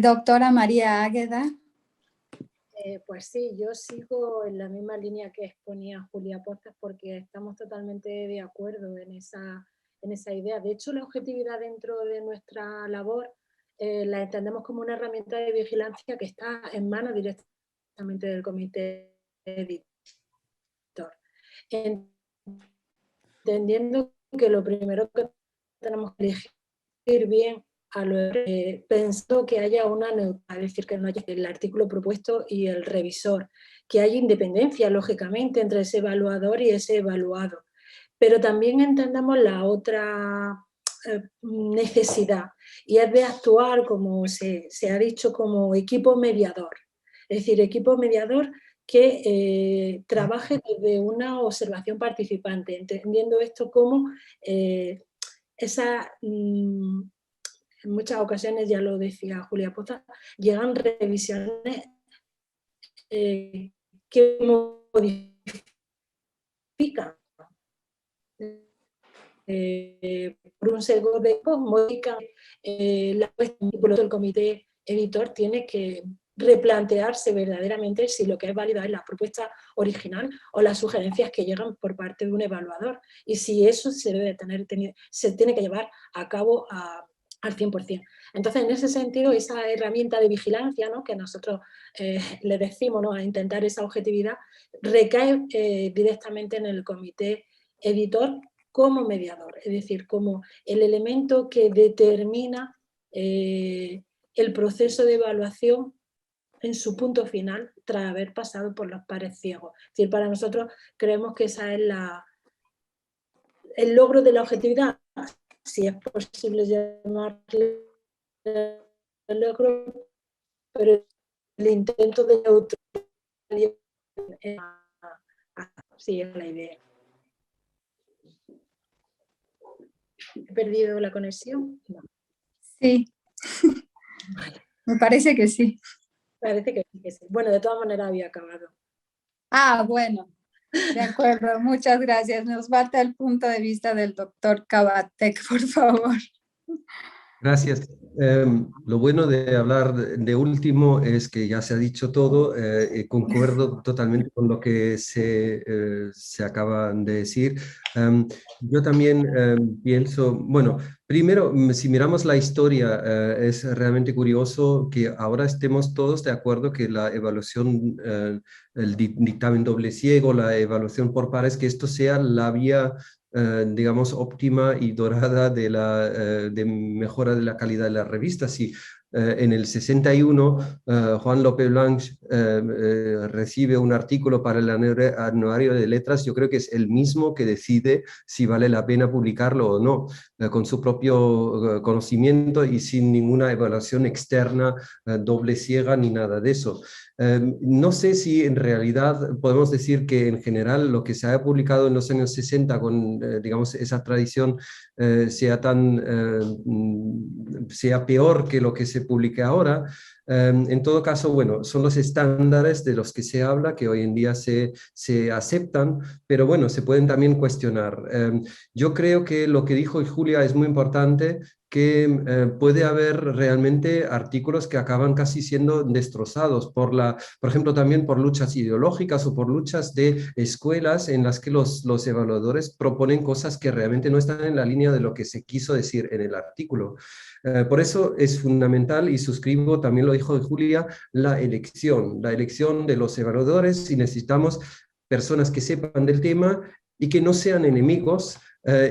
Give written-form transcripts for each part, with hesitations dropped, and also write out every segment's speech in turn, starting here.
Doctora María Águeda. Pues sí, yo sigo en la misma línea que exponía Julia Pozas porque estamos totalmente de acuerdo en esa idea. De hecho, la objetividad dentro de nuestra labor la entendemos como una herramienta de vigilancia que está en manos directamente del comité editor. Entendiendo que lo primero que tenemos que elegir bien pensó que haya una neutralidad, es decir, que no haya el artículo propuesto y el revisor, que haya independencia, lógicamente, entre ese evaluador y ese evaluado. Pero también entendamos la otra necesidad, y es de actuar, como se ha dicho, como equipo mediador. Es decir, equipo mediador que trabaje desde una observación participante, entendiendo esto como en muchas ocasiones, ya lo decía Julia Pozas, llegan revisiones que modifican por un sesgo de modifican la cuestión, por lo tanto el comité editor tiene que replantearse verdaderamente si lo que es válido es la propuesta original o las sugerencias que llegan por parte de un evaluador, y si eso se tiene que llevar a cabo al 100%. Entonces, en ese sentido, esa herramienta de vigilancia, ¿no?, que nosotros le decimos, ¿no?, a intentar esa objetividad, recae directamente en el comité editor como mediador, es decir, como el elemento que determina el proceso de evaluación en su punto final tras haber pasado por los pares ciegos. Es decir, para nosotros creemos que esa es el logro de la objetividad, si es posible llamarle logro, pero el intento de neutralidad sí es la idea. ¿He perdido la conexión? No. Sí, me parece que sí. Parece que sí. Bueno, de todas maneras había acabado. Ah, bueno, de acuerdo, muchas gracias. Nos falta el punto de vista del doctor Cabatec, por favor. Gracias. Lo bueno de hablar de último es que ya se ha dicho todo. Concuerdo totalmente con lo que se acaban de decir. Yo también pienso, bueno, primero, si miramos la historia, es realmente curioso que ahora estemos todos de acuerdo que la evaluación, el dictamen doble ciego, la evaluación por pares, que esto sea la vía digamos, óptima y dorada de mejora de la calidad de la revista. Si en el 61 Juan López Blanch recibe un artículo para el anuario de letras, yo creo que es el mismo que decide si vale la pena publicarlo o no, con su propio conocimiento y sin ninguna evaluación externa doble ciega ni nada de eso. No sé si en realidad podemos decir que en general lo que se ha publicado en los años 60 con, digamos, esa tradición sea peor que lo que se publique ahora. En todo caso, bueno, son los estándares de los que se habla, que hoy en día se aceptan, pero bueno, se pueden también cuestionar. Yo creo que lo que dijo Julia es muy importante, que puede haber realmente artículos que acaban casi siendo destrozados por ejemplo, también por luchas ideológicas o por luchas de escuelas en las que los evaluadores proponen cosas que realmente no están en la línea de lo que se quiso decir en el artículo. Por eso es fundamental, y suscribo, también lo dijo Julia, la elección de los evaluadores, y necesitamos personas que sepan del tema y que no sean enemigos,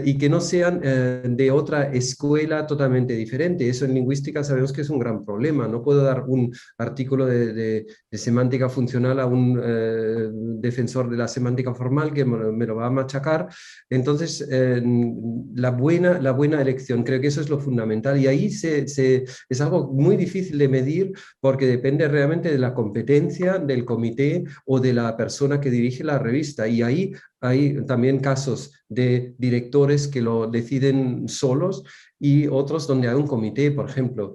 y que no sean de otra escuela totalmente diferente. Eso en lingüística sabemos que es un gran problema. No puedo dar un artículo de semántica funcional a un defensor de la semántica formal que me lo va a machacar. Entonces, la buena elección, creo que eso es lo fundamental, y ahí es algo muy difícil de medir porque depende realmente de la competencia del comité o de la persona que dirige la revista, y ahí hay también casos de directores que lo deciden solos y otros donde hay un comité. Por ejemplo,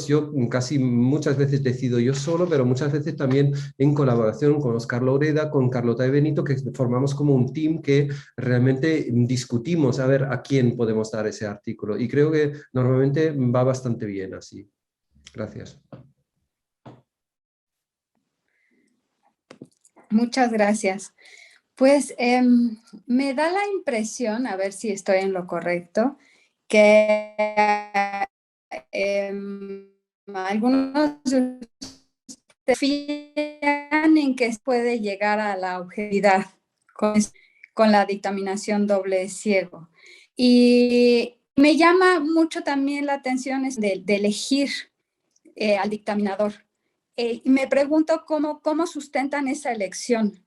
yo casi muchas veces decido yo solo, pero muchas veces también en colaboración con Oscar Loureda, con Carlota de Benito, que formamos como un team que realmente discutimos a ver a quién podemos dar ese artículo, y creo que normalmente va bastante bien así. Gracias. Muchas gracias. Pues me da la impresión, a ver si estoy en lo correcto, que algunos de ustedes confían en que se puede llegar a la objetividad con la dictaminación doble ciego. Y me llama mucho también la atención de elegir al dictaminador. Y me pregunto cómo sustentan esa elección.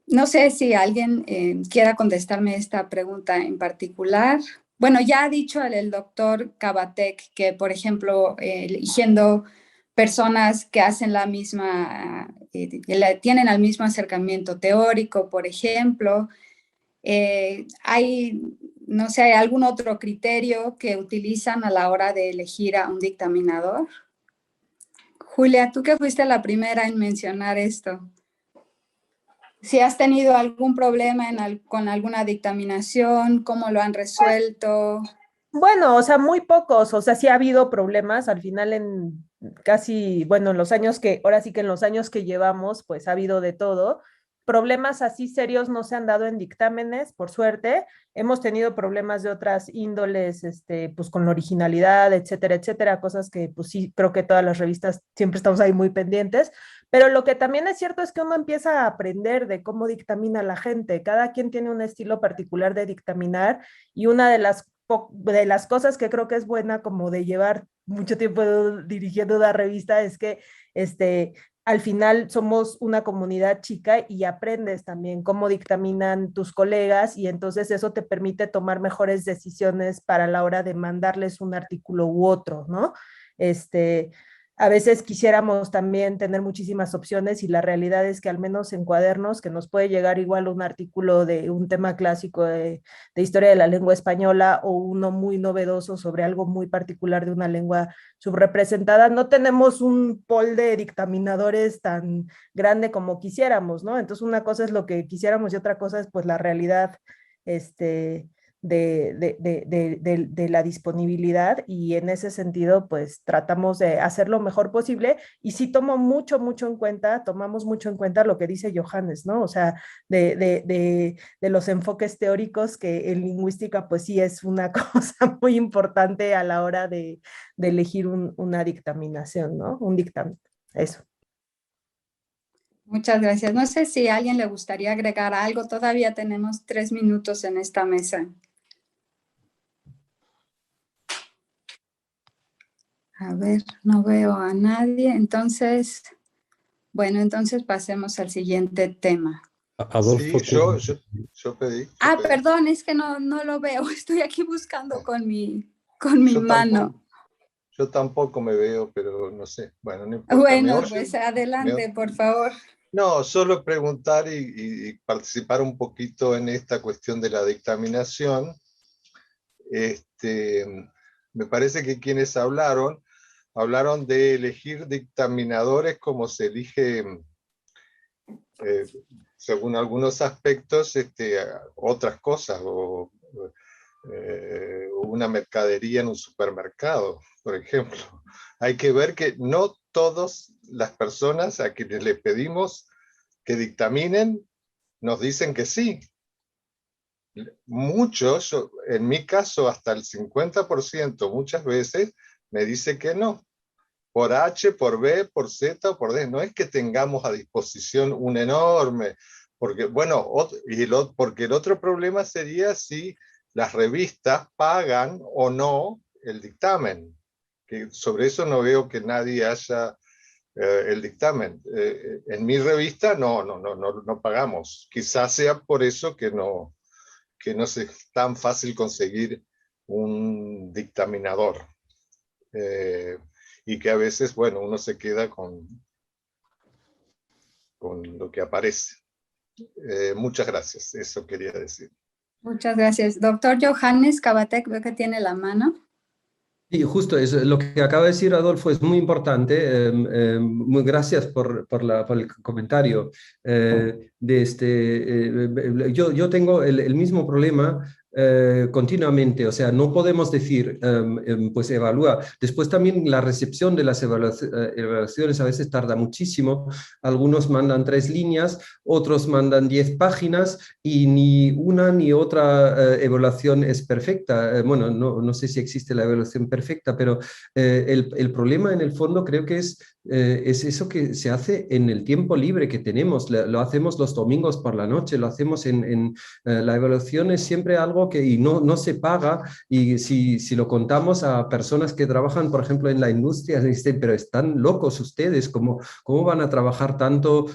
No sé si alguien quiera contestarme esta pregunta en particular. Bueno, ya ha dicho el doctor Cabatek que, por ejemplo, eligiendo personas que hacen la misma, tienen el mismo acercamiento teórico, por ejemplo, hay, no sé, ¿hay algún otro criterio que utilizan a la hora de elegir a un dictaminador? Julia, tú que fuiste la primera en mencionar esto. Si has tenido algún problema con alguna dictaminación, ¿cómo lo han resuelto? Bueno, o sea, muy pocos, o sea, sí ha habido problemas al final en casi, bueno, en los años que, ahora sí que en los años que llevamos, pues ha habido de todo. Problemas así serios no se han dado en dictámenes, por suerte. Hemos tenido problemas de otras índoles, pues con la originalidad, etcétera, etcétera, cosas que pues sí, creo que todas las revistas siempre estamos ahí muy pendientes. Pero lo que también es cierto es que uno empieza a aprender de cómo dictamina la gente. Cada quien tiene un estilo particular de dictaminar y una de las cosas que creo que es buena como de llevar mucho tiempo dirigiendo una revista es que al final somos una comunidad chica y aprendes también cómo dictaminan tus colegas y entonces eso te permite tomar mejores decisiones para la hora de mandarles un artículo u otro, ¿no? A veces quisiéramos también tener muchísimas opciones y la realidad es que al menos en Cuadernos, que nos puede llegar igual un artículo de un tema clásico de historia de la lengua española o uno muy novedoso sobre algo muy particular de una lengua subrepresentada, no tenemos un pool de dictaminadores tan grande como quisiéramos, ¿no? Entonces una cosa es lo que quisiéramos y otra cosa es pues la realidad, de la disponibilidad y en ese sentido pues tratamos de hacer lo mejor posible y sí tomamos mucho en cuenta lo que dice Johannes, ¿no? O sea, de los enfoques teóricos que en lingüística pues sí es una cosa muy importante a la hora de elegir una dictaminación, ¿no? Un dictamen, eso. Muchas gracias. No sé si a alguien le gustaría agregar algo. Todavía tenemos 3 minutos en esta mesa. A ver, no veo a nadie. Entonces, bueno, entonces pasemos al siguiente tema. Adolfo. Sí, yo pedí. Perdón, es que no lo veo. Estoy aquí buscando con mi mano. Yo tampoco me veo, pero no sé. Bueno, no importa. Bueno, pues adelante, por favor. No, solo preguntar y participar un poquito en esta cuestión de la dictaminación. Me parece que quienes hablaron de elegir dictaminadores como se elige, según algunos aspectos, otras cosas, o una mercadería en un supermercado, por ejemplo. Hay que ver que no todas las personas a quienes les pedimos que dictaminen nos dicen que sí. Muchos, en mi caso hasta el 50% muchas veces me dice que no, por H, por B, por Z o por D. No es que tengamos a disposición un enorme, porque bueno, porque el otro problema sería si las revistas pagan o no el dictamen, que sobre eso no veo que nadie haya el dictamen. En mi revista no pagamos. Quizás sea por eso que no es tan fácil conseguir un dictaminador. Y que a veces, bueno, uno se queda con lo que aparece. Muchas gracias, eso quería decir. Muchas gracias. Doctor Johannes Cabatek, veo que tiene la mano. Y justo eso, lo que acaba de decir Adolfo es muy importante. Muy gracias por el comentario. Yo tengo el mismo problema continuamente, o sea, no podemos decir, pues evalúa. Después también la recepción de las evaluaciones a veces tarda muchísimo. Algunos mandan 3 líneas, otros mandan 10 páginas y ni una ni otra evaluación es perfecta. Bueno, no sé si existe la evaluación perfecta, pero el problema en el fondo creo que es eso que se hace en el tiempo libre que tenemos. Lo hacemos los domingos por la noche, lo hacemos la evaluación es siempre algo que y no se paga, y si lo contamos a personas que trabajan, por ejemplo, en la industria, dicen, pero están locos ustedes, ¿cómo van a trabajar tanto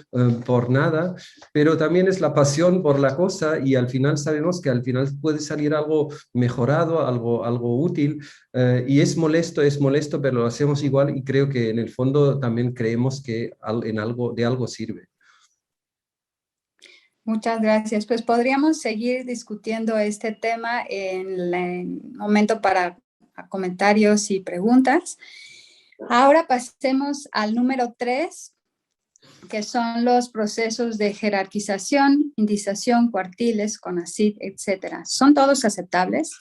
por nada? Pero también es la pasión por la cosa y al final sabemos que al final puede salir algo mejorado, algo útil. Y es molesto, pero lo hacemos igual y creo que en el fondo también creemos que de algo sirve. Muchas gracias. Pues podríamos seguir discutiendo este tema en el momento para comentarios y preguntas. Ahora pasemos al número 3, que son los procesos de jerarquización, indización, cuartiles, CONACYT, etc. ¿Son todos aceptables?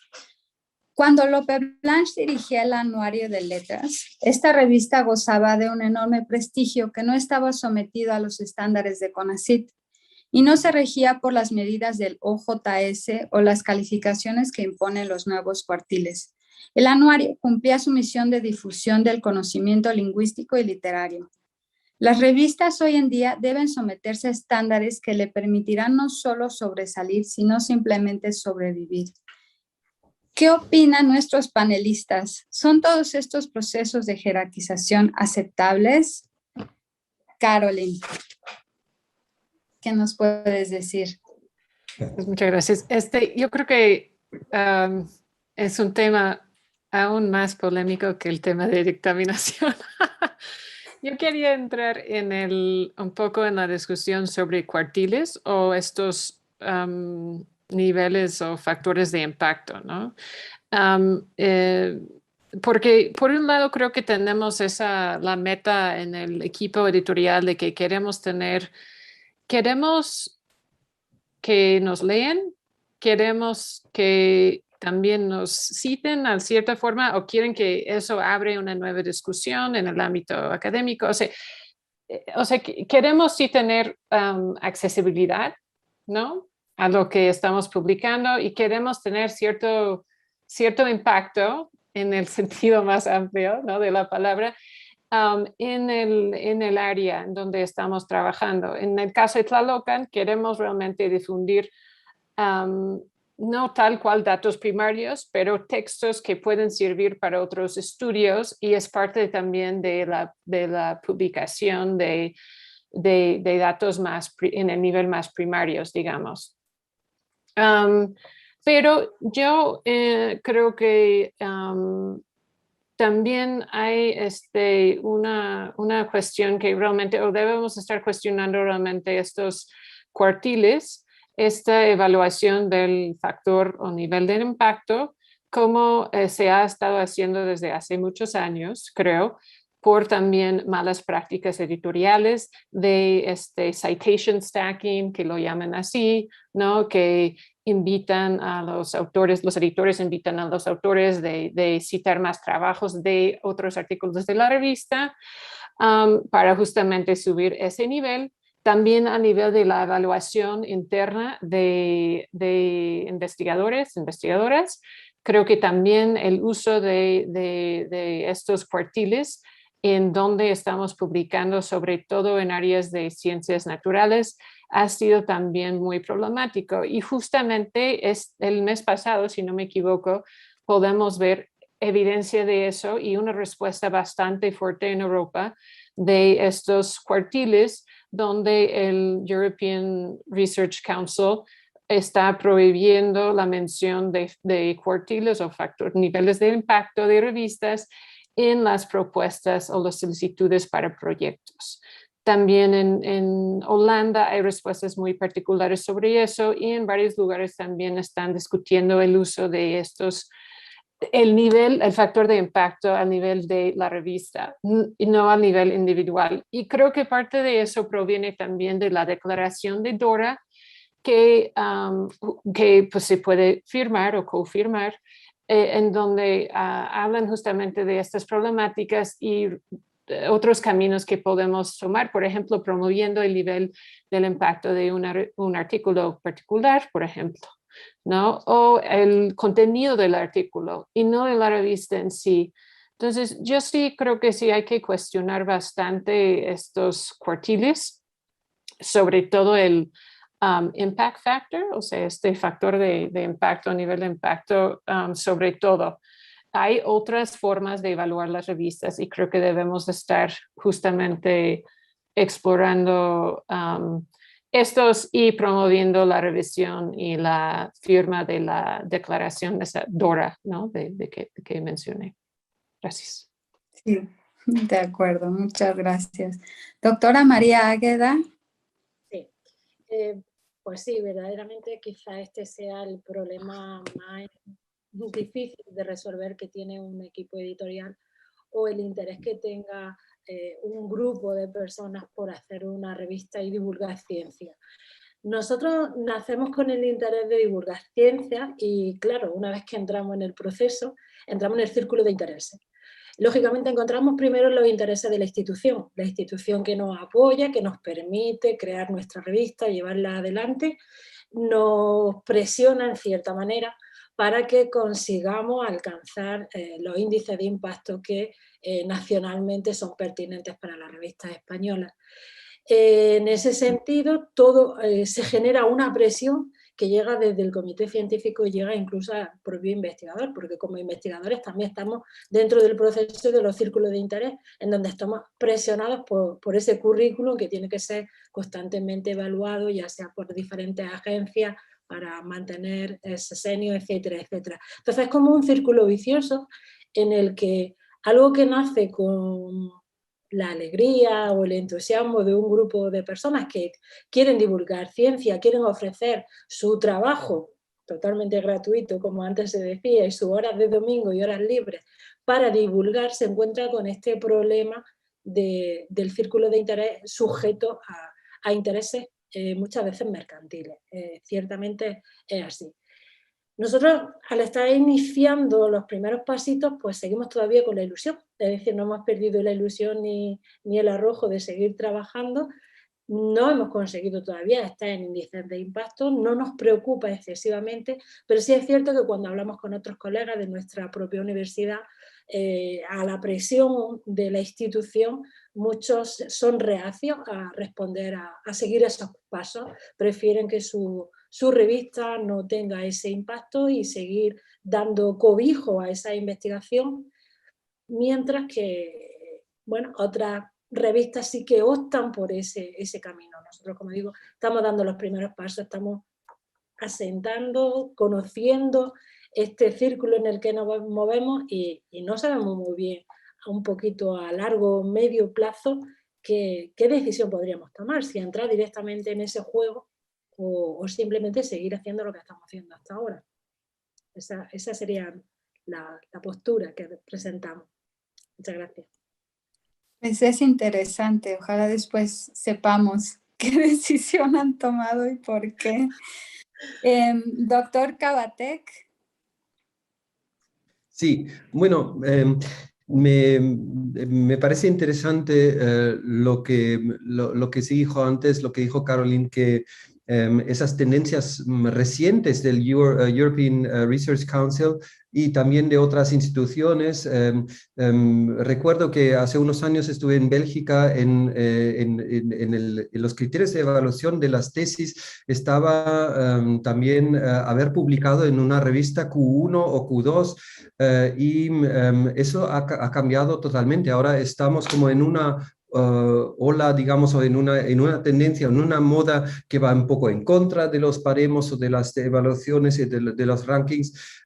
Cuando Lope Blanche dirigía el Anuario de Letras, esta revista gozaba de un enorme prestigio que no estaba sometido a los estándares de CONACYT y no se regía por las medidas del OJS o las calificaciones que imponen los nuevos cuartiles. El anuario cumplía su misión de difusión del conocimiento lingüístico y literario. Las revistas hoy en día deben someterse a estándares que le permitirán no solo sobresalir, sino simplemente sobrevivir. ¿Qué opinan nuestros panelistas? ¿Son todos estos procesos de jerarquización aceptables? Caroline, ¿qué nos puedes decir? Pues muchas gracias. Yo creo que es un tema aún más polémico que el tema de dictaminación. Yo quería entrar un poco en la discusión sobre cuartiles o estos niveles o factores de impacto, ¿no? Porque por un lado creo que tenemos la meta en el equipo editorial de que queremos que nos lean, queremos que también nos citen a cierta forma o quieren que eso abre una nueva discusión en el ámbito académico. O sea, queremos sí tener accesibilidad, ¿no?, a lo que estamos publicando y queremos tener cierto impacto en el sentido más amplio, ¿no?, de la palabra. En el área en donde estamos trabajando. En el caso de Tlalocan, queremos realmente difundir no tal cual datos primarios, pero textos que pueden servir para otros estudios y es parte también de la publicación de datos en el nivel más primarios, digamos. Pero yo creo que también hay una cuestión que realmente, o debemos estar cuestionando realmente estos cuartiles, esta evaluación del factor o nivel de impacto, como se ha estado haciendo desde hace muchos años, creo, por también malas prácticas editoriales de citation stacking, que lo llaman así, ¿no?, que invitan a los editores invitan a los autores de citar más trabajos de otros artículos de la revista para justamente subir ese nivel. También a nivel de la evaluación interna de investigadoras, creo que también el uso de estos cuartiles en donde estamos publicando, sobre todo en áreas de ciencias naturales, ha sido también muy problemático. Y justamente el mes pasado, si no me equivoco, podemos ver evidencia de eso y una respuesta bastante fuerte en Europa de estos cuartiles, donde el European Research Council está prohibiendo la mención de cuartiles o niveles de impacto de revistas en las propuestas o las solicitudes para proyectos. También en Holanda hay respuestas muy particulares sobre eso y en varios lugares también están discutiendo el uso de el factor de impacto al nivel de la revista y no al nivel individual. Y creo que parte de eso proviene también de la declaración de Dora, que pues, se puede firmar o confirmar, en donde hablan justamente de estas problemáticas y otros caminos que podemos tomar, por ejemplo, promoviendo el nivel del impacto de un artículo particular, por ejemplo, ¿no? O el contenido del artículo y no de la revista en sí. Entonces, yo sí creo que sí hay que cuestionar bastante estos cuartiles, sobre todo el impact factor, o sea, este factor de impacto, nivel de impacto, sobre todo. Hay otras formas de evaluar las revistas y creo que debemos estar justamente explorando estos y promoviendo la revisión y la firma de la declaración de esa DORA, ¿no? de que mencioné. Gracias. Sí, de acuerdo, muchas gracias. Doctora María Águeda. Sí, pues sí, verdaderamente quizá este sea el problema más difícil de resolver que tiene un equipo editorial, o el interés que tenga un grupo de personas por hacer una revista y divulgar ciencia. Nosotros nacemos con el interés de divulgar ciencia y, claro, una vez que entramos en el proceso, entramos en el círculo de intereses. Lógicamente encontramos primero los intereses de la institución que nos apoya, que nos permite crear nuestra revista, llevarla adelante, nos presiona en cierta manera para que consigamos alcanzar los índices de impacto que nacionalmente son pertinentes para las revistas españolas. En ese sentido, todo se genera una presión que llega desde el comité científico y llega incluso al propio investigador, porque como investigadores también estamos dentro del proceso de los círculos de interés, en donde estamos presionados por ese currículum que tiene que ser constantemente evaluado, ya sea por diferentes agencias, para mantener ese senio, etcétera, etcétera. Entonces es como un círculo vicioso en el que algo que nace con la alegría o el entusiasmo de un grupo de personas que quieren divulgar ciencia, quieren ofrecer su trabajo totalmente gratuito, como antes se decía, y sus horas de domingo y horas libres para divulgar, se encuentra con este problema del círculo de interés sujeto a intereses muchas veces mercantiles. Ciertamente es así. Nosotros, al estar iniciando los primeros pasitos, pues seguimos todavía con la ilusión, es decir, no hemos perdido la ilusión ni el arrojo de seguir trabajando. No hemos conseguido todavía estar en índices de impacto, no nos preocupa excesivamente, pero sí es cierto que cuando hablamos con otros colegas de nuestra propia universidad, a la presión de la institución, muchos son reacios a responder, a seguir esos pasos, prefieren que su revista no tenga ese impacto y seguir dando cobijo a esa investigación, mientras que, bueno, otras revistas sí que optan por ese camino. Nosotros, como digo, estamos dando los primeros pasos, estamos asentando, conociendo este círculo en el que nos movemos y no sabemos muy bien, un poquito a largo o medio plazo, qué decisión podríamos tomar, si entrar directamente en ese juego o simplemente seguir haciendo lo que estamos haciendo hasta ahora. Esa sería la postura que presentamos. Muchas gracias. Pues es interesante, ojalá después sepamos qué decisión han tomado y por qué. Doctor Cabatec. Sí, bueno, me parece interesante lo que se dijo antes, lo que dijo Caroline, que esas tendencias recientes del European Research Council y también de otras instituciones. Recuerdo que hace unos años estuve en Bélgica en los criterios de evaluación de las tesis, estaba también haber publicado en una revista Q1 o Q2 y eso ha cambiado totalmente. Ahora estamos como en una ola, digamos, o en una tendencia, en una moda que va un poco en contra de los baremos o de las evaluaciones y de los rankings,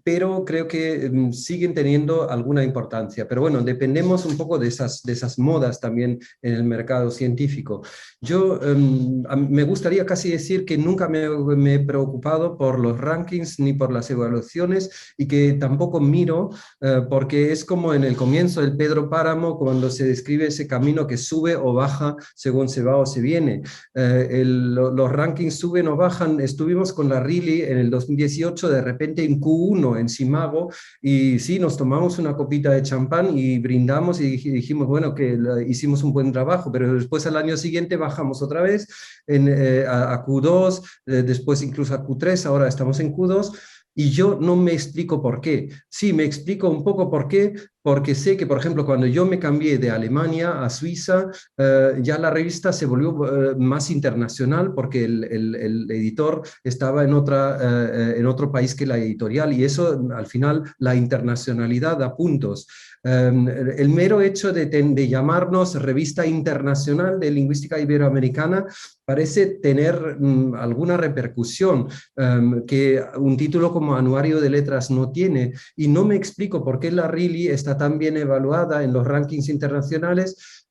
pero creo que siguen teniendo alguna importancia. Pero bueno, dependemos un poco de esas modas también en el mercado científico. Yo me gustaría casi decir que nunca me he preocupado por los rankings ni por las evaluaciones y que tampoco miro, porque es como en el comienzo del Pedro Páramo, cuando se describe ese camino que sube o baja según se va o se viene. Los rankings suben o bajan. Estuvimos con la Really en el 2018, de repente en Q1 en Simago, y sí, nos tomamos una copita de champán y brindamos y dijimos, bueno, que hicimos un buen trabajo, pero después al año siguiente bajamos otra vez a Q2, después incluso a Q3, ahora estamos en Q2. Y yo no me explico por qué. Sí, me explico un poco por qué, porque sé que, por ejemplo, cuando yo me cambié de Alemania a Suiza, ya la revista se volvió más internacional porque el editor estaba en otro país que la editorial, y eso, al final, la internacionalidad da puntos. El mero hecho de llamarnos Revista Internacional de Lingüística Iberoamericana parece tener alguna repercusión que un título como Anuario de Letras no tiene, y no me explico por qué la Really está tan bien evaluada en los rankings internacionales,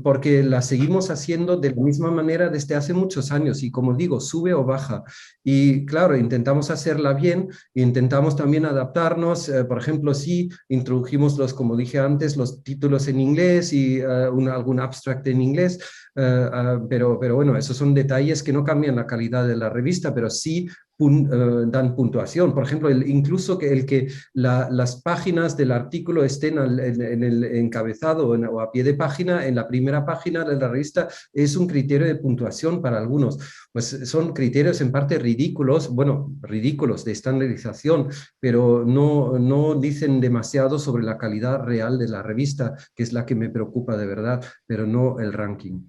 porque la seguimos haciendo de la misma manera desde hace muchos años, y como digo, sube o baja. Y claro, intentamos hacerla bien, intentamos también adaptarnos. Por ejemplo, sí, introdujimos como dije antes, los títulos en inglés y algún abstract en inglés, pero bueno, esos son detalles que no cambian la calidad de la revista, pero sí dan puntuación. Por ejemplo, incluso que las páginas del artículo estén en el encabezado o a pie de página, en la primera página de la revista, es un criterio de puntuación para algunos. Pues son criterios en parte ridículos, bueno, ridículos de estandarización, pero no dicen demasiado sobre la calidad real de la revista, que es la que me preocupa de verdad, pero no el ranking.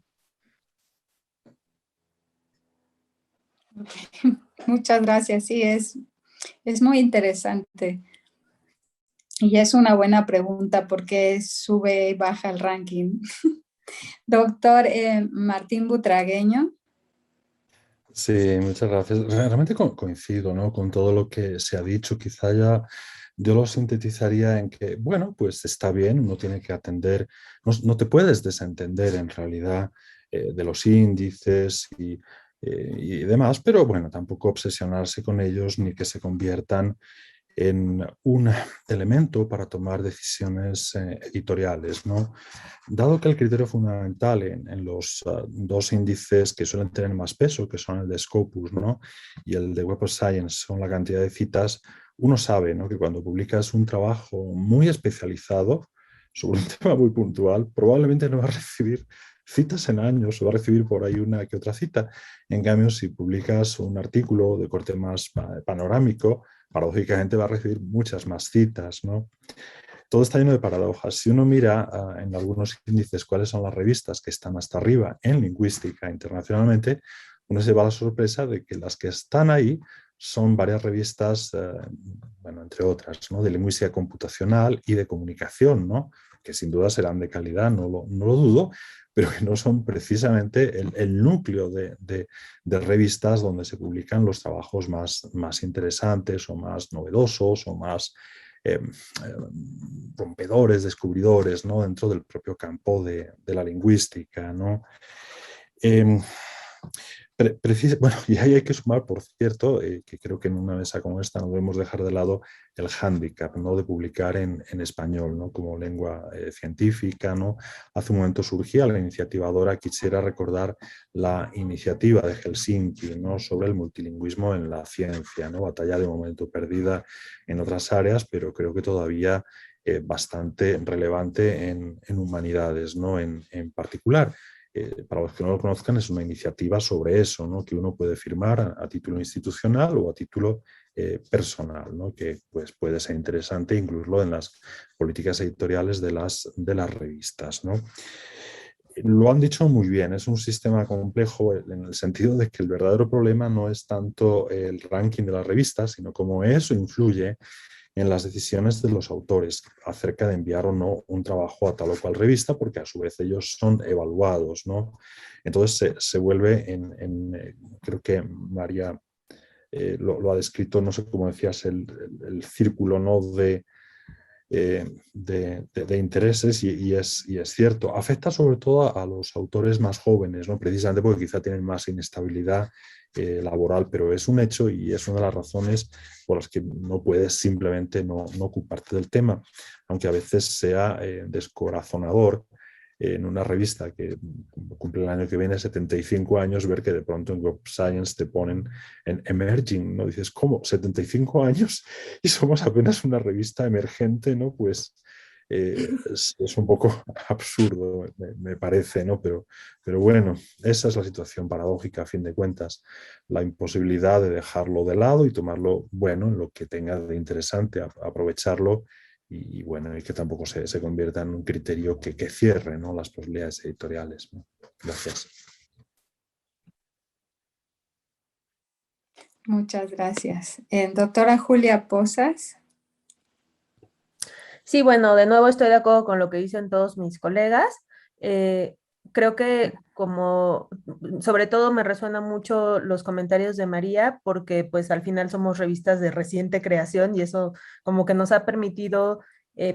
Okay. Muchas gracias. Sí, es muy interesante. Y es una buena pregunta, ¿por qué sube y baja el ranking? Doctor Martín Butragueño. Sí, muchas gracias. Realmente coincido, ¿no?, con todo lo que se ha dicho. Quizá ya yo lo sintetizaría en que, bueno, pues está bien, uno tiene que atender, no te puedes desentender en realidad de los índices y demás, pero bueno, tampoco obsesionarse con ellos ni que se conviertan en un elemento para tomar decisiones editoriales, ¿no? Dado que el criterio fundamental en los dos índices que suelen tener más peso, que son el de Scopus, ¿no?, y el de Web of Science, son la cantidad de citas, uno sabe, ¿no?, que cuando publicas un trabajo muy especializado sobre un tema muy puntual, probablemente no va a recibir citas en años, o va a recibir por ahí una que otra cita. En cambio, si publicas un artículo de corte más panorámico, paradójicamente va a recibir muchas más citas, ¿no? Todo está lleno de paradojas. Si uno mira en algunos índices cuáles son las revistas que están hasta arriba en lingüística internacionalmente, uno se va a la sorpresa de que las que están ahí son varias revistas, bueno, entre otras, ¿no?, de lingüística computacional y de comunicación, ¿no?, que sin duda serán de calidad, no lo dudo, pero que no son precisamente el núcleo de revistas donde se publican los trabajos más interesantes o más novedosos o más rompedores, descubridores, ¿no?, dentro del propio campo de la lingüística, ¿no? Bueno, y ahí hay que sumar, por cierto, que creo que en una mesa como esta no debemos dejar de lado el hándicap, ¿no?, de publicar en español, ¿no?, como lengua científica, ¿no? Hace un momento surgía la iniciativa Dora. Quisiera recordar la iniciativa de Helsinki, ¿no?, sobre el multilingüismo en la ciencia, ¿no?, batalla de momento perdida en otras áreas, pero creo que todavía bastante relevante en humanidades, ¿no?, en particular. Para los que no lo conozcan, es una iniciativa sobre eso, ¿no?, que uno puede firmar a título institucional o a título personal, ¿no?, que pues, puede ser interesante incluirlo en las políticas editoriales de las revistas, ¿no? Lo han dicho muy bien, es un sistema complejo en el sentido de que el verdadero problema no es tanto el ranking de las revistas, sino cómo eso influye en las decisiones de los autores acerca de enviar o no un trabajo a tal o cual revista, porque a su vez ellos son evaluados, ¿no? Entonces se vuelve creo que María lo ha descrito, no sé cómo decías, el círculo, ¿no?, de intereses, y es cierto. Afecta sobre todo a los autores más jóvenes, ¿no?, precisamente porque quizá tienen más inestabilidad laboral, pero es un hecho y es una de las razones por las que no puedes simplemente no ocuparte del tema, aunque a veces sea descorazonador en una revista que cumple el año que viene 75 años, ver que de pronto en Web Science te ponen en Emerging, ¿no? Dices, ¿cómo? ¿75 años? Y somos apenas una revista emergente, ¿no? Pues es un poco absurdo, me parece, ¿no? Pero bueno, esa es la situación paradójica, a fin de cuentas, la imposibilidad de dejarlo de lado y tomarlo, bueno, en lo que tenga de interesante, aprovecharlo y bueno, y que tampoco se convierta en un criterio que cierre, ¿no?, las posibilidades editoriales, ¿no? Gracias. Muchas gracias. Doctora Julia Posas. Sí, bueno, de nuevo estoy de acuerdo con lo que dicen todos mis colegas. Creo que como, sobre todo me resuenan mucho los comentarios de María, porque pues al final somos revistas de reciente creación y eso como que nos ha permitido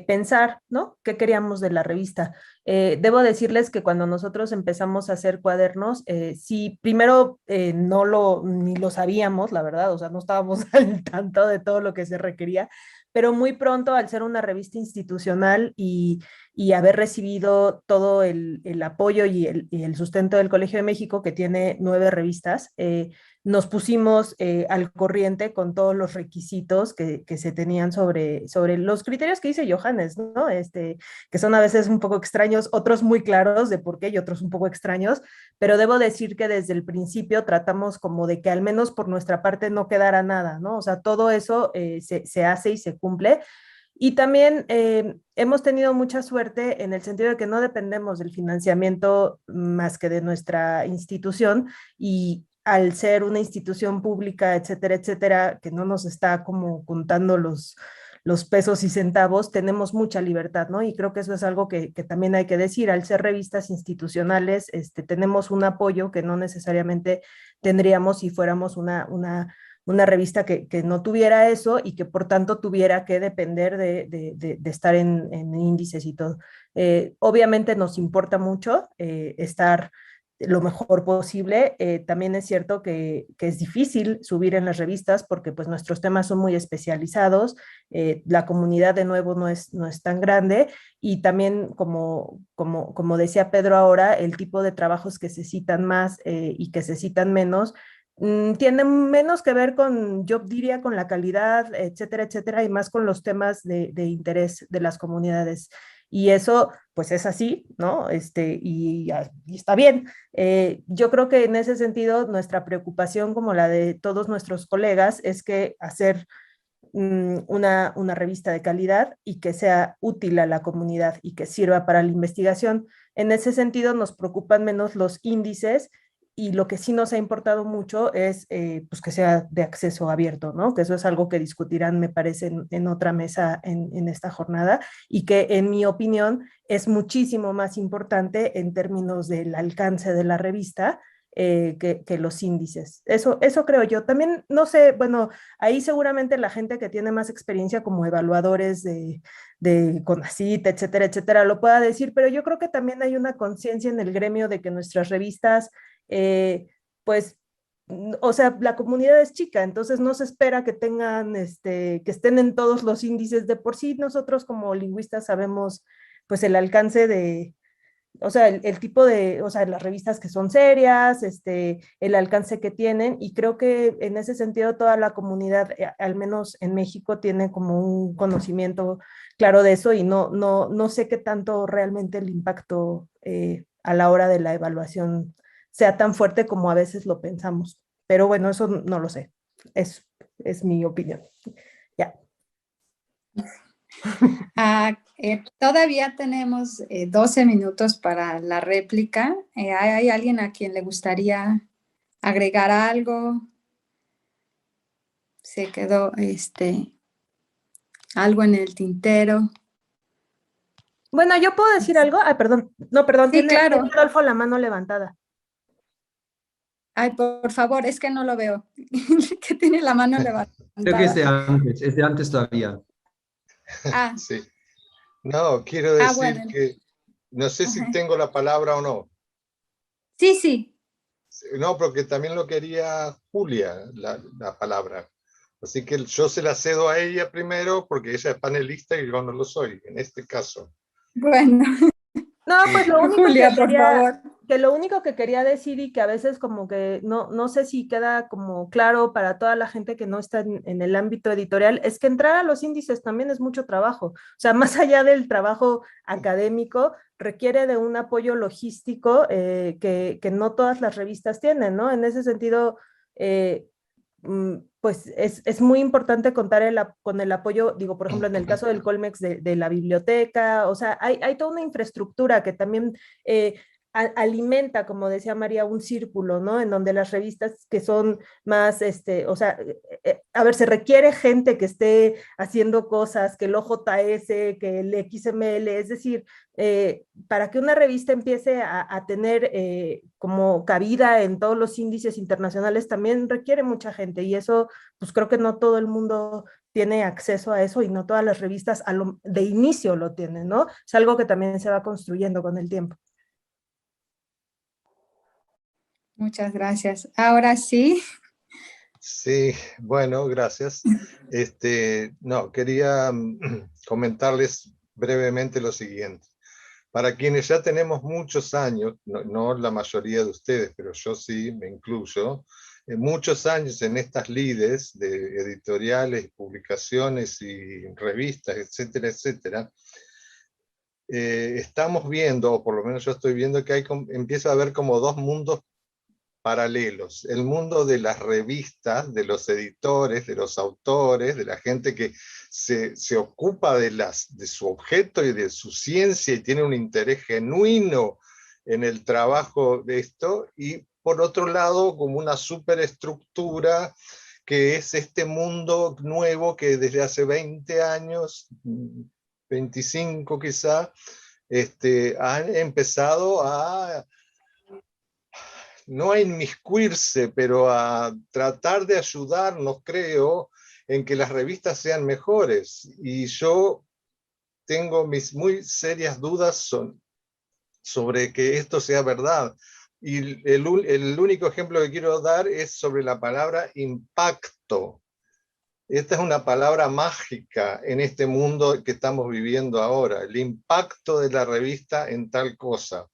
pensar, ¿no? ¿Qué queríamos de la revista? Debo decirles que cuando nosotros empezamos a hacer cuadernos, sí, primero ni lo sabíamos, la verdad, o sea, no estábamos al tanto de todo lo que se requería, pero muy pronto, al ser una revista institucional y haber recibido todo el apoyo y el sustento del Colegio de México, que tiene 9 revistas, nos pusimos al corriente con todos los requisitos que se tenían sobre los criterios que dice Johannes, ¿no? Que son a veces un poco extraños, otros muy claros de por qué y otros un poco extraños, pero debo decir que desde el principio tratamos como de que al menos por nuestra parte no quedara nada, ¿no? O sea, todo eso se hace y se cumple. Y también hemos tenido mucha suerte en el sentido de que no dependemos del financiamiento más que de nuestra institución y al ser una institución pública, etcétera, etcétera, que no nos está como contando los pesos y centavos, tenemos mucha libertad, ¿no? Y creo que eso es algo que también hay que decir. Al ser revistas institucionales, tenemos un apoyo que no necesariamente tendríamos si fuéramos una revista que no tuviera eso y que por tanto tuviera que depender de estar en índices y todo. Obviamente nos importa mucho estar lo mejor posible. También es cierto que es difícil subir en las revistas porque pues nuestros temas son muy especializados, la comunidad de nuevo no es tan grande y también como decía Pedro ahora, el tipo de trabajos que se citan más y que se citan menos tienen menos que ver con, yo diría, con la calidad, etcétera, etcétera, y más con los temas de interés de las comunidades. Y eso, pues es así, ¿no? Y está bien. Yo creo que en ese sentido, nuestra preocupación, como la de todos nuestros colegas, es que hacer una revista de calidad y que sea útil a la comunidad y que sirva para la investigación. En ese sentido, nos preocupan menos los índices y lo que sí nos ha importado mucho es pues que sea de acceso abierto, ¿no? Que eso es algo que discutirán, me parece, en otra mesa en esta jornada y que en mi opinión es muchísimo más importante en términos del alcance de la revista que los índices. Eso creo yo. También, no sé, bueno, ahí seguramente la gente que tiene más experiencia como evaluadores de CONACYT, etcétera, etcétera, lo pueda decir, pero yo creo que también hay una conciencia en el gremio de que nuestras revistas pues, o sea, la comunidad es chica, entonces no se espera que tengan, que estén en todos los índices de por sí. Nosotros como lingüistas sabemos, pues, el alcance de, o sea, el tipo de, o sea, las revistas que son serias, el alcance que tienen, y creo que en ese sentido toda la comunidad, al menos en México, tiene como un conocimiento claro de eso y no sé qué tanto realmente el impacto a la hora de la evaluación sea tan fuerte como a veces lo pensamos. Pero bueno, eso no lo sé. Es mi opinión. Ya. Todavía tenemos 12 minutos para la réplica. ¿Hay alguien a quien le gustaría agregar algo? Se quedó algo en el tintero. Bueno, yo puedo decir algo. Ay, perdón. No, perdón, Sí, claro. tiene Adolfo la mano levantada. Ay, por favor, es que no lo veo. Que tiene la mano levantada. Creo que es de antes todavía. Ah. Sí. No, quiero decir bueno. que no sé si tengo la palabra o no. Sí, sí. No, porque también lo quería Julia, la palabra. Así que yo se la cedo a ella primero porque ella es panelista y yo no lo soy, en este caso. Bueno. No, pues lo único Julia, por favor. que lo único que quería decir y que a veces como que no sé si queda como claro para toda la gente que no está en el ámbito editorial, es que entrar a los índices también es mucho trabajo. O sea, más allá del trabajo académico, requiere de un apoyo logístico que no todas las revistas tienen, ¿no? En ese sentido, pues es muy importante contar con el apoyo, digo, por ejemplo, en el caso del Colmex de la biblioteca, o sea, hay toda una infraestructura que también alimenta, como decía María, un círculo, ¿no? En donde las revistas que son más, o sea, a ver, se requiere gente que esté haciendo cosas, que el OJS, que el XML, es decir, para que una revista empiece a tener como cabida en todos los índices internacionales también requiere mucha gente y eso, pues creo que no todo el mundo tiene acceso a eso y no todas las revistas de inicio lo tienen, ¿no? Es algo que también se va construyendo con el tiempo. Muchas gracias. Ahora sí. Sí, bueno, gracias. No, quería comentarles brevemente lo siguiente. Para quienes ya tenemos muchos años, no la mayoría de ustedes, pero yo sí, me incluyo, muchos años en estas lides de editoriales, publicaciones y revistas, etcétera, etcétera, estamos viendo, o por lo menos yo estoy viendo, que empieza a haber como dos mundos paralelos. El mundo de las revistas, de los editores, de los autores, de la gente que se ocupa de su objeto y de su ciencia y tiene un interés genuino en el trabajo de esto, y por otro lado como una superestructura que es este mundo nuevo que desde hace 20 años, 25 quizá, han empezado a no a inmiscuirse, pero a tratar de ayudarnos, creo, en que las revistas sean mejores. Y yo tengo mis muy serias dudas sobre que esto sea verdad. Y el único ejemplo que quiero dar es sobre la palabra impacto. Esta es una palabra mágica en este mundo que estamos viviendo ahora, el impacto de la revista en tal cosa.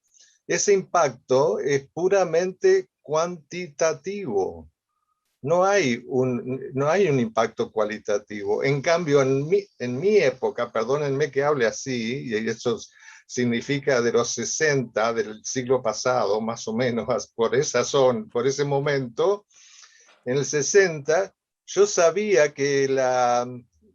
Ese impacto es puramente cuantitativo. No hay un impacto cualitativo. En cambio, en mi época, perdónenme que hable así, y eso significa de los 60 del siglo pasado, más o menos, por ese momento, en el 60, yo sabía que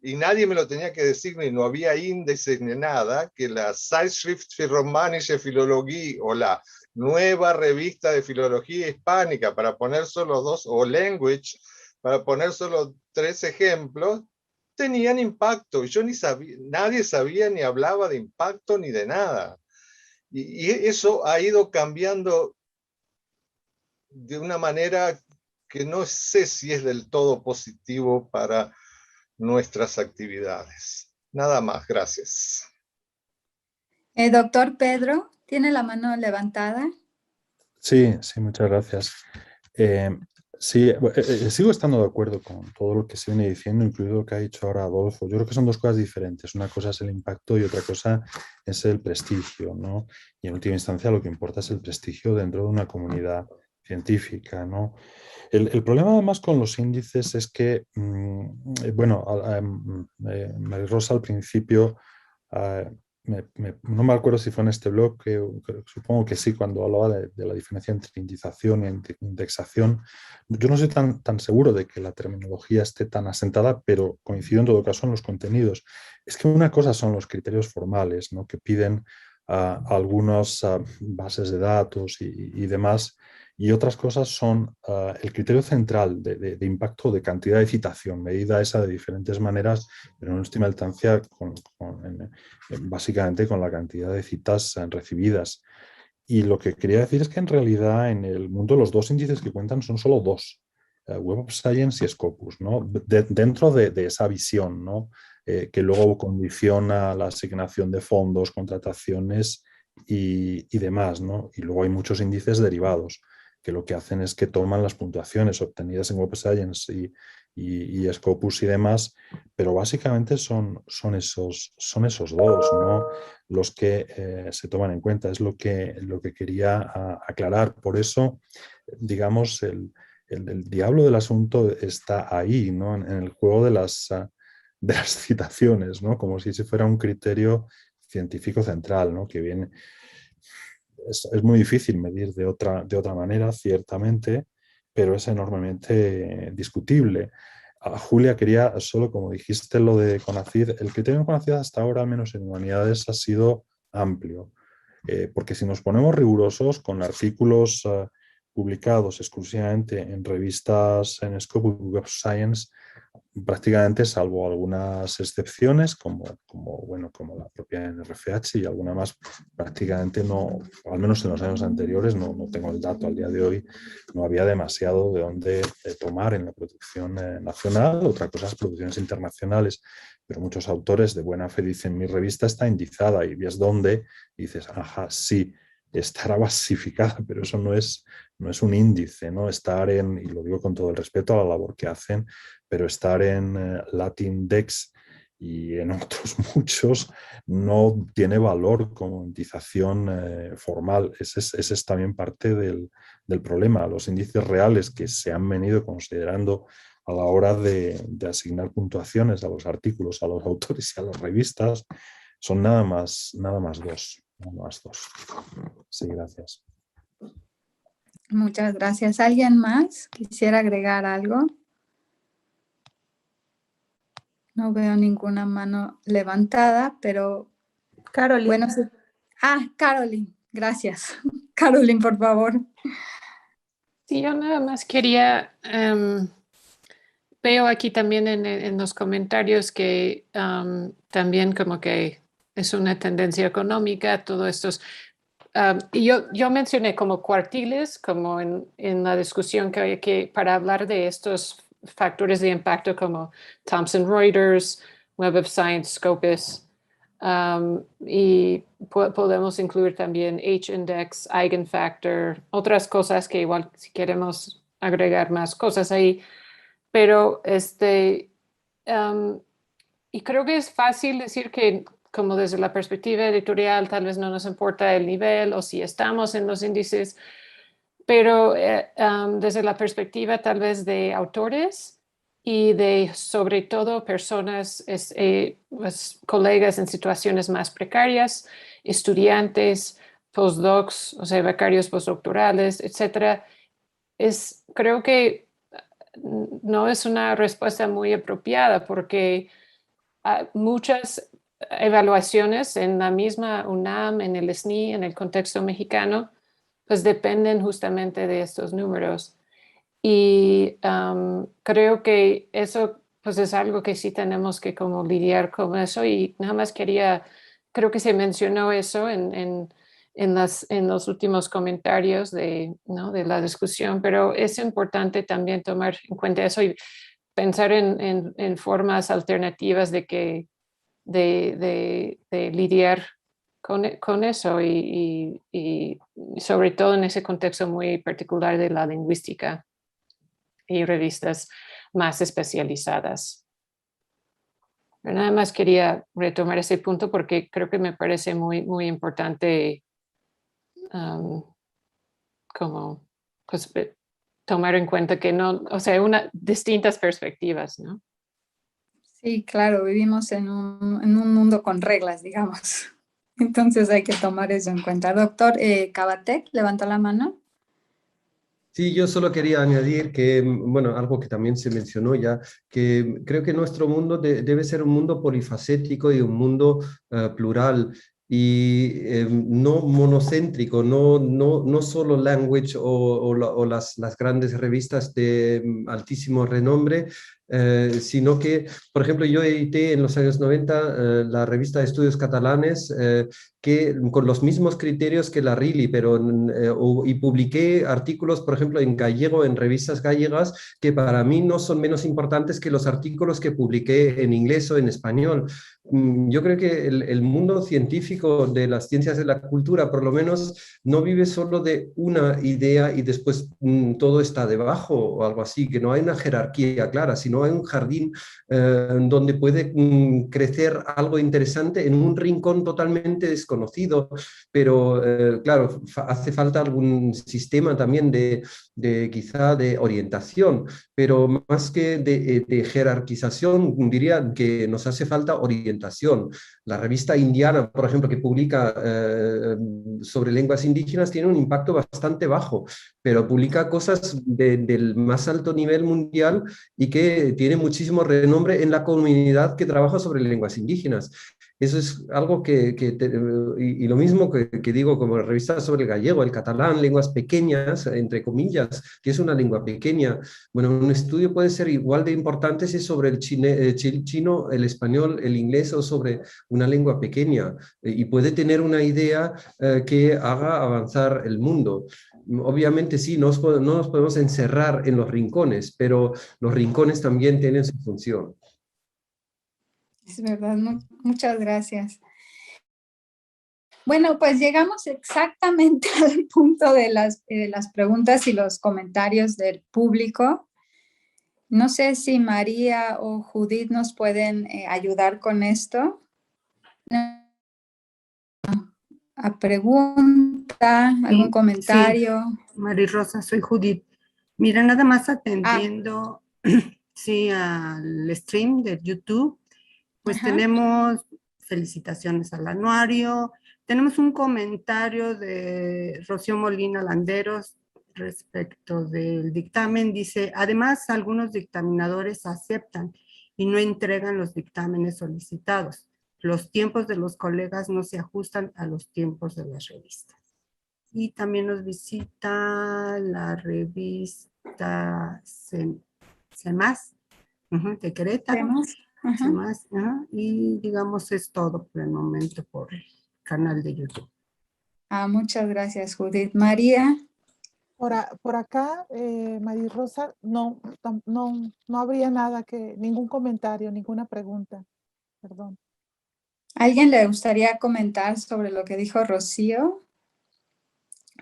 y nadie me lo tenía que decir, ni no había índices ni nada, que la Zeitschrift für Romanische Philologie o la nueva revista de filología hispánica, para poner solo dos, o Language, para poner solo 3 ejemplos, tenían impacto. Y yo nadie sabía ni hablaba de impacto ni de nada. Y eso ha ido cambiando de una manera que no sé si es del todo positivo para nuestras actividades. Nada más, gracias. Doctor Pedro, ¿tiene la mano levantada? Sí, muchas gracias. Sí, sigo estando de acuerdo con todo lo que se viene diciendo, incluido lo que ha dicho ahora Adolfo. Yo creo que son dos cosas diferentes. Una cosa es el impacto y otra cosa es el prestigio, ¿no? Y en última instancia lo que importa es el prestigio dentro de una comunidad científica, ¿no? El problema además con los índices es que, bueno, María Rosa al principio, no me acuerdo si fue en este blog, supongo que sí, cuando hablaba de la diferencia entre indización e indexación. Yo no soy tan seguro de que la terminología esté tan asentada, pero coincido en todo caso en los contenidos. Es que una cosa son los criterios formales, ¿no? Que piden algunas bases de datos y demás, y otras cosas son el criterio central de impacto de cantidad de citación, medida esa de diferentes maneras, pero en última instancia básicamente con la cantidad de citas recibidas. Y lo que quería decir es que en realidad en el mundo los dos índices que cuentan son solo dos, Web of Science y Scopus, ¿no? Dentro de esa visión, ¿no? Que luego condiciona la asignación de fondos, contrataciones y demás, ¿no? Y luego hay muchos índices derivados. que lo que hacen es que toman las puntuaciones obtenidas en Web of Science y Scopus y demás, pero básicamente son esos dos, ¿no? Los que se toman en cuenta. Es lo que quería aclarar. Por eso, digamos, el diablo del asunto está ahí, ¿no? En el juego de las citaciones, ¿no? Como si ese fuera un criterio científico central, ¿no? Que viene... Es muy difícil medir de otra manera, ciertamente, pero es enormemente discutible. Julia, quería solo, como dijiste lo de CONACYT, el criterio de CONACYT hasta ahora, al menos en humanidades, ha sido amplio. Porque si nos ponemos rigurosos con artículos publicados exclusivamente en revistas en Scopus Web Science, prácticamente, salvo algunas excepciones, como la propia NRFH y alguna más, prácticamente no, al menos en los años anteriores, no tengo el dato al día de hoy, no había demasiado de dónde tomar en la producción nacional. Otra cosa es producciones internacionales, pero muchos autores de buena fe dicen: mi revista está indizada, y ves dónde, y dices, ajá, sí, estará basificada, pero eso no es un índice, ¿no? Estar en, y lo digo con todo el respeto a la labor que hacen, pero estar en Latindex y en otros muchos no tiene valor como indización formal. Ese es también parte del problema. Los índices reales que se han venido considerando a la hora de asignar puntuaciones a los artículos, a los autores y a las revistas son nada más dos. Sí, gracias. Muchas gracias. ¿Alguien más quisiera agregar algo? No veo ninguna mano levantada, pero... Caroline. Bueno, sí. Caroline, gracias. Caroline, por favor. Sí, yo nada más quería... veo aquí también en los comentarios que también como que es una tendencia económica, todo estos... y yo mencioné como cuartiles, como en la discusión que para hablar de estos factores de impacto como Thomson Reuters, Web of Science, Scopus, y podemos incluir también H-index, eigenfactor, otras cosas que igual si queremos agregar más cosas ahí, pero y creo que es fácil decir que como desde la perspectiva editorial tal vez no nos importa el nivel o si estamos en los índices, pero desde la perspectiva tal vez de autores y de sobre todo personas, pues, colegas en situaciones más precarias, estudiantes, postdocs, o sea, becarios postdoctorales, etcétera, creo que no es una respuesta muy apropiada porque muchas evaluaciones en la misma UNAM, en el SNI, en el contexto mexicano, pues dependen justamente de estos números. Y creo que eso pues es algo que sí tenemos que como lidiar con eso, y nada más creo que se mencionó eso en los últimos comentarios ¿no? de la discusión, pero es importante también tomar en cuenta eso y pensar en formas alternativas de lidiar con eso y sobre todo en ese contexto muy particular de la lingüística y revistas más especializadas. Pero nada más quería retomar ese punto porque creo que me parece muy, muy importante como pues, tomar en cuenta que no, o sea, distintas perspectivas, ¿no? Sí, claro, vivimos en un mundo con reglas, digamos. Entonces hay que tomar eso en cuenta. Doctor Cabatec, levanta la mano. Sí, yo solo quería añadir que, bueno, algo que también se mencionó ya, que creo que nuestro mundo debe ser un mundo polifacético y un mundo plural y no monocéntrico, no solo Language o las grandes revistas de altísimo renombre sino que, por ejemplo, yo edité en los años 90 la revista de Estudios Catalanes, que con los mismos criterios que la RILI, pero, y publiqué artículos, por ejemplo, en gallego, en revistas gallegas, que para mí no son menos importantes que los artículos que publiqué en inglés o en español. Yo creo que el mundo científico de las ciencias de la cultura, por lo menos, no vive solo de una idea y después todo está debajo o algo así, que no hay una jerarquía clara, sino hay un jardín donde puede crecer algo interesante en un rincón totalmente desconocido, pero claro, hace falta algún sistema también de quizá de orientación, pero más que de jerarquización, diría que nos hace falta orientación. La revista Indiana, por ejemplo, que publica sobre lenguas indígenas, tiene un impacto bastante bajo, pero publica cosas del más alto nivel mundial y que tiene muchísimo renombre en la comunidad que trabaja sobre lenguas indígenas. Eso es algo y lo mismo que digo como revistas sobre el gallego, el catalán, lenguas pequeñas, entre comillas, que es una lengua pequeña. Bueno, un estudio puede ser igual de importante si es sobre el chino, el español, el inglés o sobre una lengua pequeña, y puede tener una idea que haga avanzar el mundo. Obviamente sí, no nos podemos encerrar en los rincones, pero los rincones también tienen su función. Es verdad, muchas gracias. Bueno, pues llegamos exactamente al punto de las preguntas y los comentarios del público. No sé si María o Judith nos pueden ayudar con esto. ¿A pregunta, algún comentario? Sí. María Rosa, soy Judith. Mira, nada más atendiendo sí, al stream de YouTube, pues tenemos felicitaciones al anuario, tenemos un comentario de Rocío Molina Landeros respecto del dictamen. Dice, además, algunos dictaminadores aceptan y no entregan los dictámenes solicitados. Los tiempos de los colegas no se ajustan a los tiempos de las revistas. Y también nos visita la revista CEMAS de Querétaro. CEMAS, y digamos es todo por el momento por el canal de YouTube. Muchas gracias, Judith. María. Por acá, María Rosa, no habría nada ningún comentario, ninguna pregunta. Perdón. ¿Alguien le gustaría comentar sobre lo que dijo Rocío?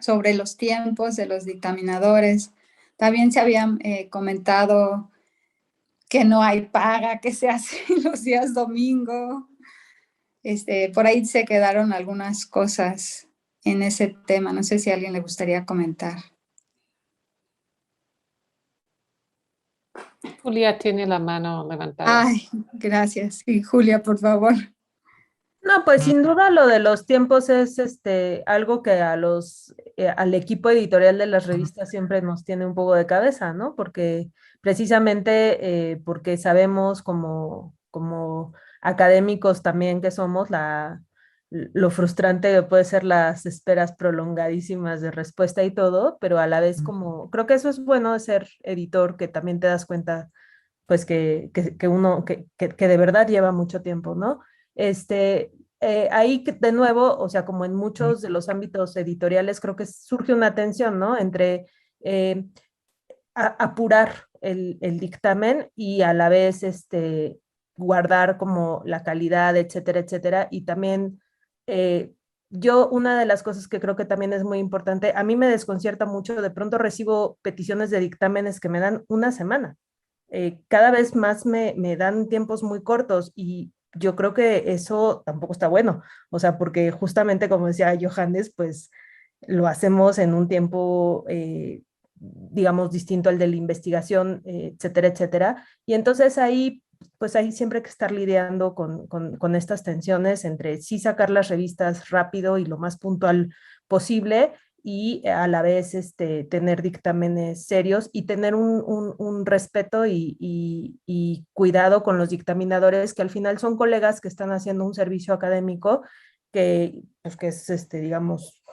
Sobre los tiempos de los dictaminadores. También se habían comentado que no hay paga, que se hace los días domingo. Por ahí se quedaron algunas cosas en ese tema. No sé si a alguien le gustaría comentar. Julia tiene la mano levantada. Ay, gracias. Sí, Julia, por favor. No, pues sin duda lo de los tiempos es algo que al equipo editorial de las revistas siempre nos tiene un poco de cabeza, ¿no? Porque precisamente porque sabemos como académicos también que somos lo frustrante que puede ser las esperas prolongadísimas de respuesta y todo, pero a la vez creo que eso es bueno de ser editor, que también te das cuenta pues que uno que de verdad lleva mucho tiempo, ¿no? Ahí de nuevo, o sea, como en muchos de los ámbitos editoriales, creo que surge una tensión, ¿no? Entre apurar el dictamen y a la vez guardar como la calidad, etcétera, etcétera. Y también una de las cosas que creo que también es muy importante, a mí me desconcierta mucho, de pronto recibo peticiones de dictámenes que me dan una semana. Cada vez más me dan tiempos muy cortos y yo creo que eso tampoco está bueno, o sea, porque justamente como decía Johannes, pues lo hacemos en un tiempo, digamos, distinto al de la investigación, etcétera, etcétera, y entonces ahí, pues ahí siempre hay que estar lidiando con estas tensiones entre sí sacar las revistas rápido y lo más puntual posible, y a la vez tener dictámenes serios y tener un respeto y cuidado con los dictaminadores, que al final son colegas que están haciendo un servicio académico que, pues, que es, digamos,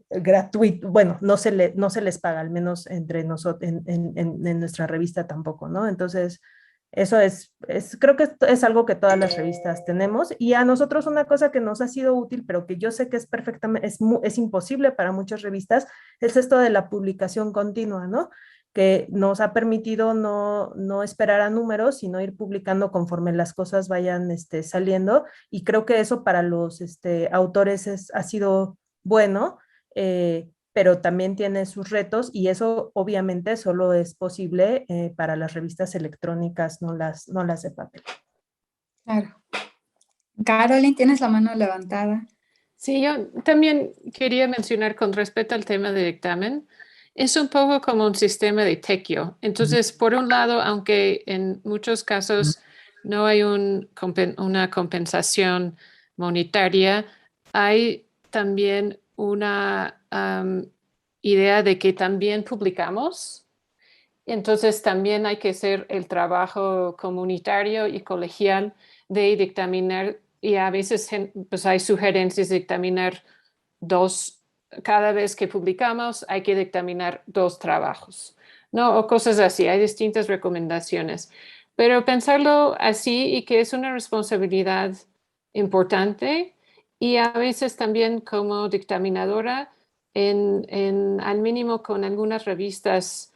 gratuito, bueno, no se les paga, al menos entre nosotros, en nuestra revista tampoco, ¿no? Entonces, eso creo que es algo que todas las revistas tenemos, y a nosotros una cosa que nos ha sido útil, pero que yo sé que es perfectamente, es imposible para muchas revistas, es esto de la publicación continua, ¿no? Que nos ha permitido no esperar a números, sino ir publicando conforme las cosas vayan saliendo, y creo que eso para los autores ha sido bueno, pero también tiene sus retos, y eso obviamente solo es posible para las revistas electrónicas, no las de papel. Claro. Caroline, tienes la mano levantada. Sí, yo también quería mencionar con respecto al tema de dictamen, es un poco como un sistema de tequio. Entonces, por un lado, aunque en muchos casos no hay una compensación monetaria, hay también una idea de que también publicamos. Entonces, también hay que hacer el trabajo comunitario y colegial de dictaminar, y a veces pues hay sugerencias de dictaminar cada vez que publicamos hay que dictaminar 2 trabajos, ¿no? O cosas así, hay distintas recomendaciones. Pero pensarlo así, y que es una responsabilidad importante, y a veces también como dictaminadora, al mínimo con algunas revistas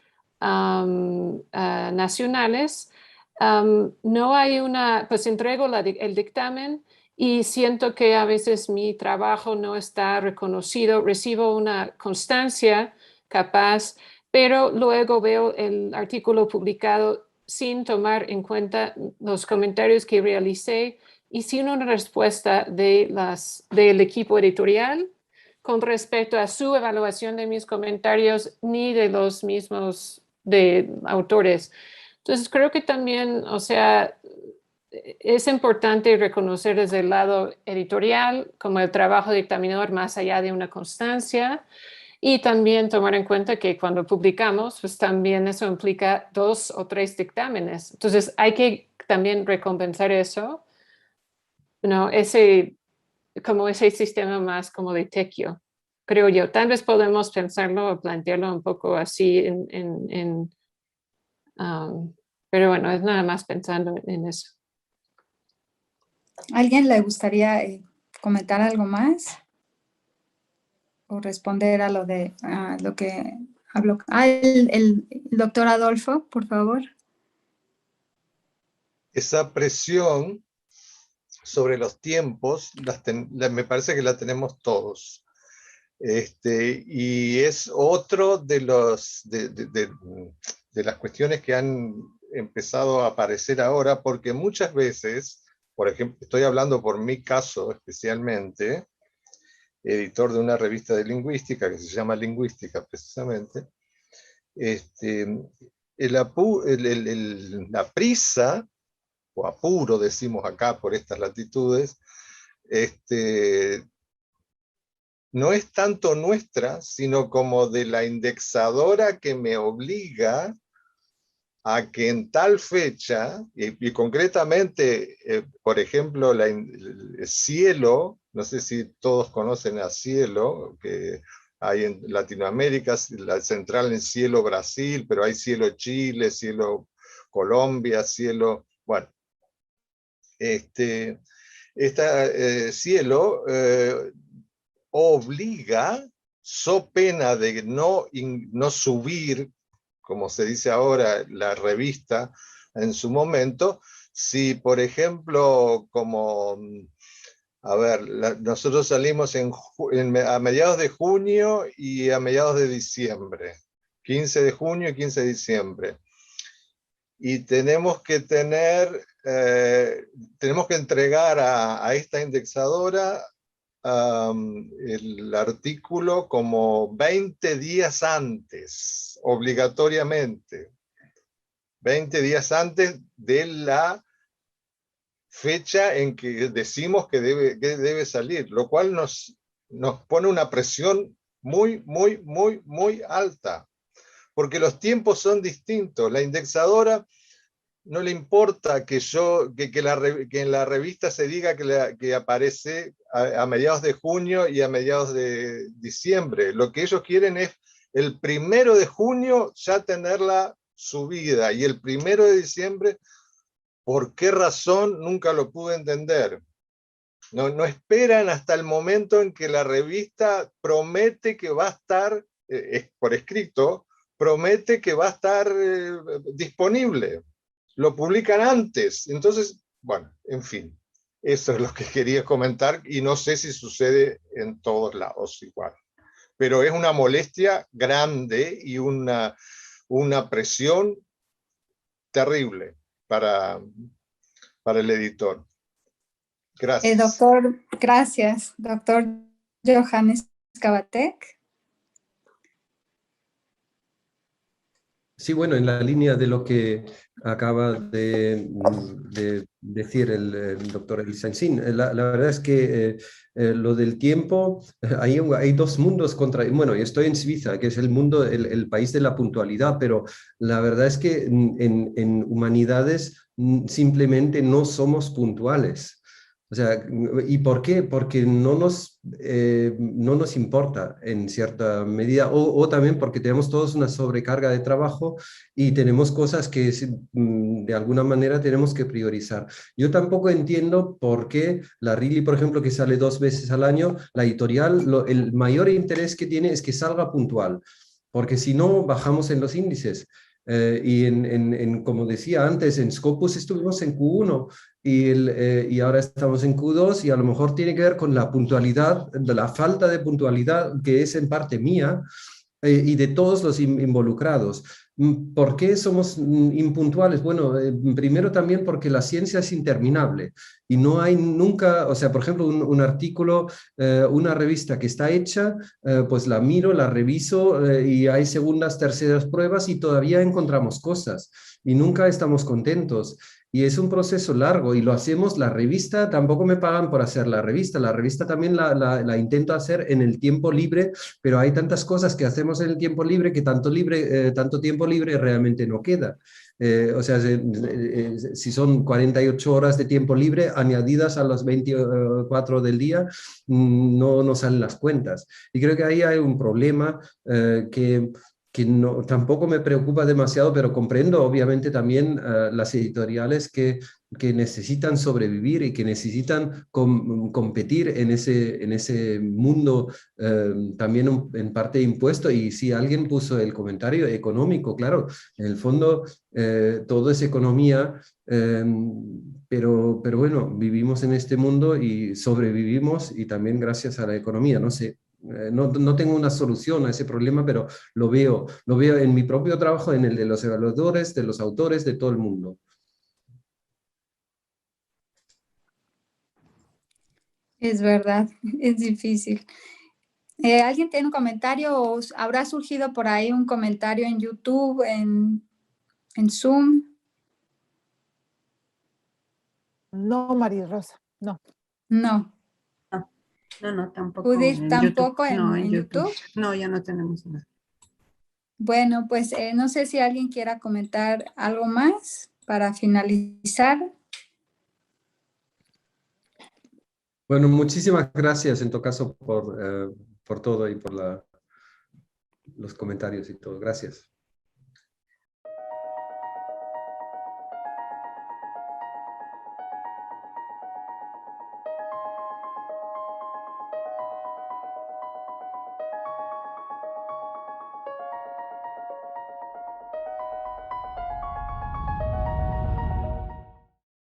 nacionales, no hay pues entrego el dictamen, y siento que a veces mi trabajo no está reconocido, recibo una constancia capaz, pero luego veo el artículo publicado sin tomar en cuenta los comentarios que realicé y sin una respuesta del equipo editorial con respecto a su evaluación de mis comentarios, ni de los mismos de autores. Entonces creo que también, o sea, es importante reconocer desde el lado editorial como el trabajo dictaminador más allá de una constancia, y también tomar en cuenta que cuando publicamos, pues también eso implica 2 o 3 dictámenes. Entonces hay que también recompensar eso, ¿no? Como ese sistema más como de tequio, creo yo. Tal vez podemos pensarlo o plantearlo un poco así, pero bueno, es nada más pensando en eso. ¿Alguien le gustaría comentar algo más? ¿O responder a lo que habló? El doctor Adolfo, por favor. Esa presión sobre los tiempos, me parece que la tenemos todos. Y es otro de las cuestiones que han empezado a aparecer ahora, porque muchas veces, por ejemplo, estoy hablando por mi caso especialmente, editor de una revista de lingüística que se llama Lingüística precisamente, la prisa, o apuro decimos acá por estas latitudes, no es tanto nuestra, sino como de la indexadora que me obliga a que en tal fecha, y concretamente, por ejemplo, el Cielo, no sé si todos conocen a Cielo, que hay en Latinoamérica, la central en Cielo Brasil, pero hay Cielo Chile, Cielo Colombia, Cielo, bueno. Cielo obliga, so pena de no subir, como se dice ahora, la revista en su momento, si por ejemplo, como, a ver, nosotros salimos a mediados de junio y a mediados de diciembre, 15 de junio y 15 de diciembre, y tenemos que entregar a esta indexadora el artículo como 20 días antes, obligatoriamente. 20 días antes de la fecha en que decimos que debe salir, lo cual nos pone una presión muy, muy, muy, muy alta, porque los tiempos son distintos. La indexadora no le importa que en la revista se diga que aparece a mediados de junio y a mediados de diciembre. Lo que ellos quieren es el 1 de junio ya tenerla subida, y el 1 de diciembre, ¿por qué razón? Nunca lo pude entender. No esperan hasta el momento en que la revista promete que va a estar, por escrito, promete que va a estar disponible. Lo publican antes. Entonces, bueno, en fin, eso es lo que quería comentar, y no sé si sucede en todos lados igual. Pero es una molestia grande y una presión terrible para el editor. Gracias. Doctor, gracias. Doctor Johannes Kabatek. Sí, bueno, en la línea de lo que acaba de decir el doctor Elizancín, la verdad es que lo del tiempo, hay dos mundos contra... Bueno, yo estoy en Suiza, que es el mundo, el país de la puntualidad, pero la verdad es que en humanidades simplemente no somos puntuales. O sea, ¿y por qué? Porque no nos importa en cierta medida, o también porque tenemos todos una sobrecarga de trabajo y tenemos cosas que de alguna manera tenemos que priorizar. Yo tampoco entiendo por qué la Reilly, por ejemplo, que sale 2 veces al año, la editorial, el mayor interés que tiene es que salga puntual, porque si no, bajamos en los índices. Y como decía antes, en Scopus estuvimos en Q1 y ahora estamos en Q2, y a lo mejor tiene que ver con la puntualidad, de la falta de puntualidad que es en parte mía y de todos los involucrados. ¿Por qué somos impuntuales? Bueno, primero también porque la ciencia es interminable y no hay nunca, o sea, por ejemplo, un artículo, una revista que está hecha, pues la miro, la reviso y hay segundas, terceras pruebas y todavía encontramos cosas y nunca estamos contentos. Y es un proceso largo y lo hacemos, la revista, tampoco me pagan por hacer la revista también la intento hacer en el tiempo libre, pero hay tantas cosas que hacemos en el tiempo libre que tanto tiempo libre realmente no queda. O sea, si son 48 horas de tiempo libre añadidas a los 24 del día, no salen las cuentas. Y creo que ahí hay un problema que no, tampoco me preocupa demasiado, pero comprendo obviamente también las editoriales que necesitan sobrevivir y que necesitan competir en ese mundo también en parte impuesto. Y si alguien puso el comentario económico, claro, en el fondo todo es economía, pero bueno, vivimos en este mundo y sobrevivimos, y también gracias a la economía, no sé. No tengo una solución a ese problema, pero lo veo en mi propio trabajo, en el de los evaluadores, de los autores, de todo el mundo. Es verdad, es difícil. ¿Alguien tiene un comentario o habrá surgido por ahí un comentario en YouTube, en Zoom? No, María Rosa, no. No. No, tampoco. ¿Judith tampoco en YouTube? YouTube? No, ya no tenemos nada. Bueno, pues no sé si alguien quiera comentar algo más para finalizar. Bueno, muchísimas gracias en todo caso por todo y por los comentarios y todo. Gracias.